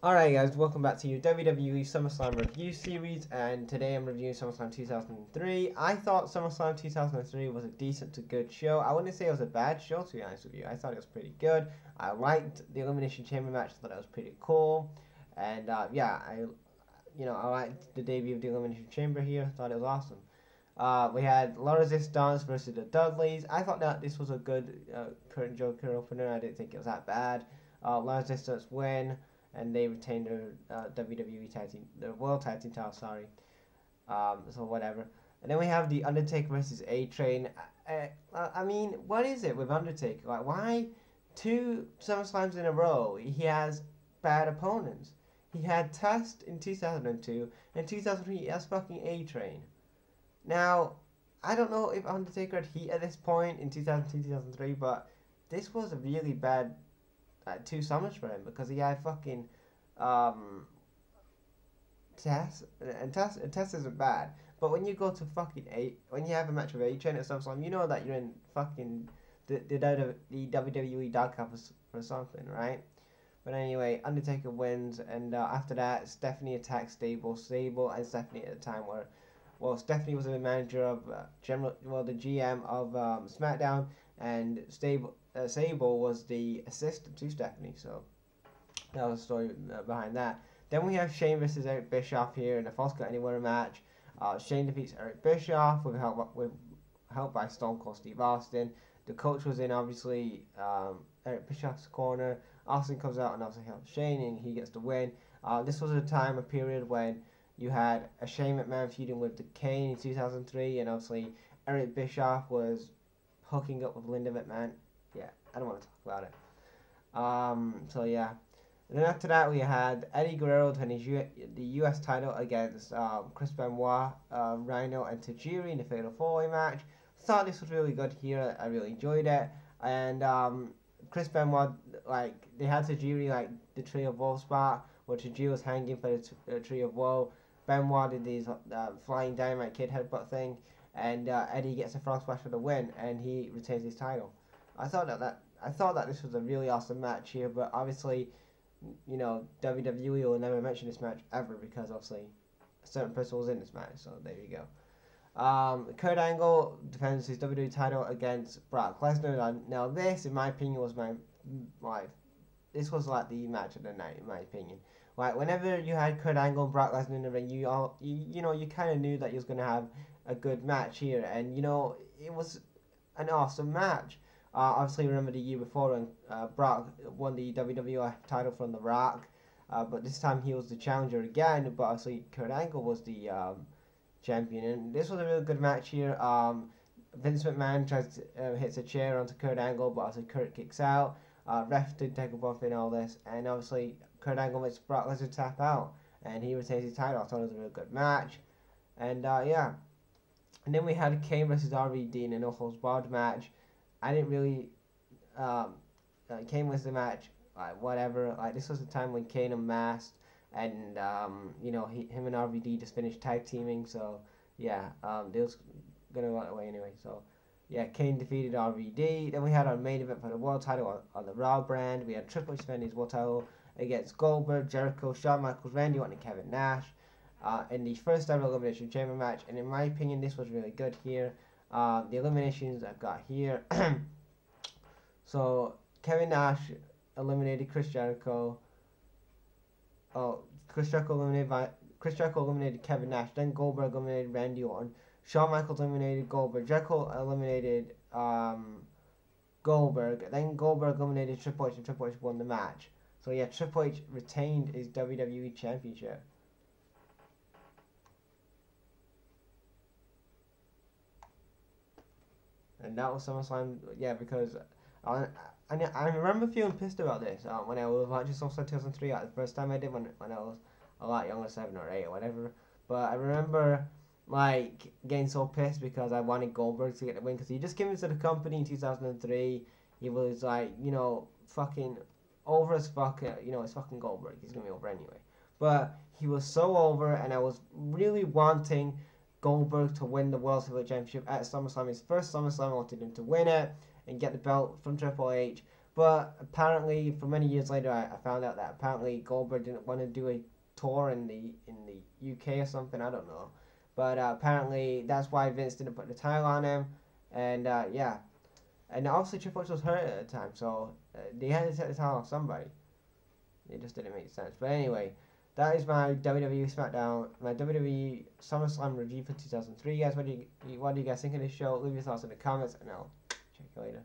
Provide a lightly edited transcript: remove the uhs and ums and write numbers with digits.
Alright guys, welcome back to your WWE Summerslam review series, and today I'm reviewing SummerSlam 2003. I thought SummerSlam 2003 was a decent to good show. I wouldn't say it was a bad show, to be honest with you. I thought it was pretty good. I liked the Elimination Chamber match, I thought it was pretty cool. And yeah, I liked the debut of the Elimination Chamber here, thought it was awesome. We had La Resistance versus the Dudleys. I thought that this was a good Kurt and Joker opener. I didn't think it was that bad. La Resistance win, and they retained their WWE tag team, their World Tag Team title, sorry. So whatever. And then we have the Undertaker versus A-Train. I mean, what is it with Undertaker? Like, why 2 SummerSlams in a row he has bad opponents? He had Test in 2002, and 2003 he has fucking A-Train. Now, I don't know if Undertaker had heat at this point in 2002, 2003, but this was a really bad 2 summers for him, because he had fucking Test, and Test isn't bad, but when you go to fucking when you have a match with A-Train at SummerSlam, you know that you're in fucking the WWE doghouse for something, right? But anyway, Undertaker wins, and after that, Stephanie attacks Sable, and Stephanie at the time where, well, Stephanie was the manager of the GM of SmackDown, and Sable was the assistant to Stephanie, so that was the story behind that. Then we have Shane versus Eric Bischoff here in a Falls Count Anywhere match. Shane defeats Eric Bischoff with help by Stone Cold Steve Austin. The coach was in, obviously, Eric Bischoff's corner. Austin comes out and also helps Shane, and he gets the win. This was a period when you had a Shane McMahon feuding with the Kane in 2003, and obviously Eric Bischoff was hooking up with Linda McMahon. Yeah, I don't want to talk about it. So yeah. And then after that, we had Eddie Guerrero defending the U.S. title against Chris Benoit, Rhino, and Tajiri in the Fatal 4-Way match. Thought this was really good here. I really enjoyed it. And Chris Benoit, like, they had Tajiri, like, the Tree of Woe spot, where Tajiri was hanging for the Tree of Woe. Benoit did these flying Dynamite Kid headbutt thing, and Eddie gets a frog splash for the win, and he retains his title. I thought that this was a really awesome match here, but obviously, you know, WWE will never mention this match ever, because obviously a certain person was in this match, so there you go. Kurt Angle defends his WWE title against Brock Lesnar. Now this, in my opinion, was this was like the match of the night, in my opinion. Like, whenever you had Kurt Angle and Brock Lesnar in the ring, you kind of knew that you was gonna have a good match here, and you know, it was an awesome match. Obviously, remember the year before when Brock won the WWE title from The Rock, but this time he was the challenger again, but obviously Kurt Angle was the champion, and this was a really good match here. Vince McMahon hits a chair onto Kurt Angle, but obviously Kurt kicks out. Ref did take a buff in all this, and obviously Kurt Angle makes Brock Lesnar tap out, and he retains his title. I thought it was a really good match, and yeah. And then we had Kane versus RVD in a no holds barred match. I didn't really, Kane was the match, like, whatever. Like, this was the time when Kane unmasked, and you know, him and RVD just finished tag teaming. So yeah, they was gonna run away anyway. So yeah, Kane defeated RVD. Then we had our main event for the world title on the Raw brand. We had Triple H defending his world title against Goldberg, Jericho, Shawn Michaels, Randy Orton, and Kevin Nash in the first ever Elimination Chamber match. And in my opinion, this was really good here. The eliminations I've got here. So Kevin Nash eliminated Chris Jericho. Chris Jericho eliminated Kevin Nash. Then Goldberg eliminated Randy Orton. Shawn Michaels eliminated Goldberg. Jericho eliminated Goldberg. Then Goldberg eliminated Triple H, and Triple H won the match. So yeah, Triple H retained his WWE Championship. And that was SummerSlam, yeah, because I remember feeling pissed about this when I was watching SummerSlam 2003, the first time I did, when I was a lot younger, 7 or 8 or whatever. But I remember, like, getting so pissed because I wanted Goldberg to get the win, because he just came into the company in 2003. He was, like, you know, fucking over as fuck. You know, it's fucking Goldberg. He's going to be over anyway. But he was so over, and I was really wanting Goldberg to win the World Heavyweight Championship at SummerSlam. His first SummerSlam, I wanted him to win it and get the belt from Triple H. But apparently, for many years later, I found out that apparently Goldberg didn't want to do a tour in the UK or something. I don't know. But apparently, that's why Vince didn't put the title on him. And yeah. And obviously, Triple H was hurt at the time, so they had to take the title off somebody. It just didn't make sense. But anyway, that is my WWE SmackDown, my WWE SummerSlam review for 2003. Guys, what do you guys think of this show? Leave your thoughts in the comments, and I'll check you later.